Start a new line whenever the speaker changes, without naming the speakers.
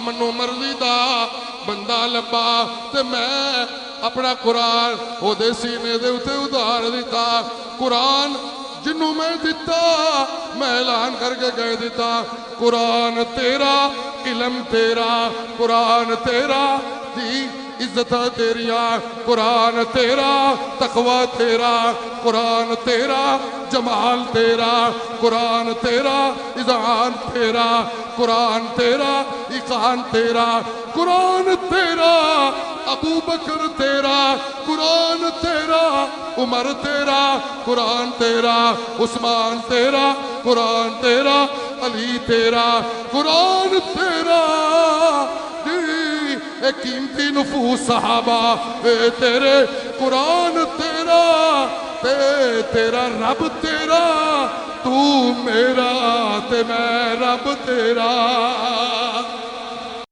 منو مرضی دا بندہ لبا تے میں اپنا قرآن او دے سینے دے اتے ادھار دیتا قرآن جنوں میں دیتا میں اعلان کر کے کہہ دیتا قرآن تیرا علم تیرا قرآن تیرا دی عزت تیریا قرآن تیرا تقوی تیرا قرآن تیرا جمال تیرا قرآن تیرا اذعان تیرا قرآن تیرا اقان تیرا قرآن تیرا ابو بکر تیرا قرآن تیرا عمر تیرا قرآن تیرا عثمان تیرا قرآن تیرا علی تیرا قرآن تیرا اے قیمتی نفوس صحابہ اے تیرے قرآن تیرا تیرا رب تیرا تو میرا تے میں رب تیرا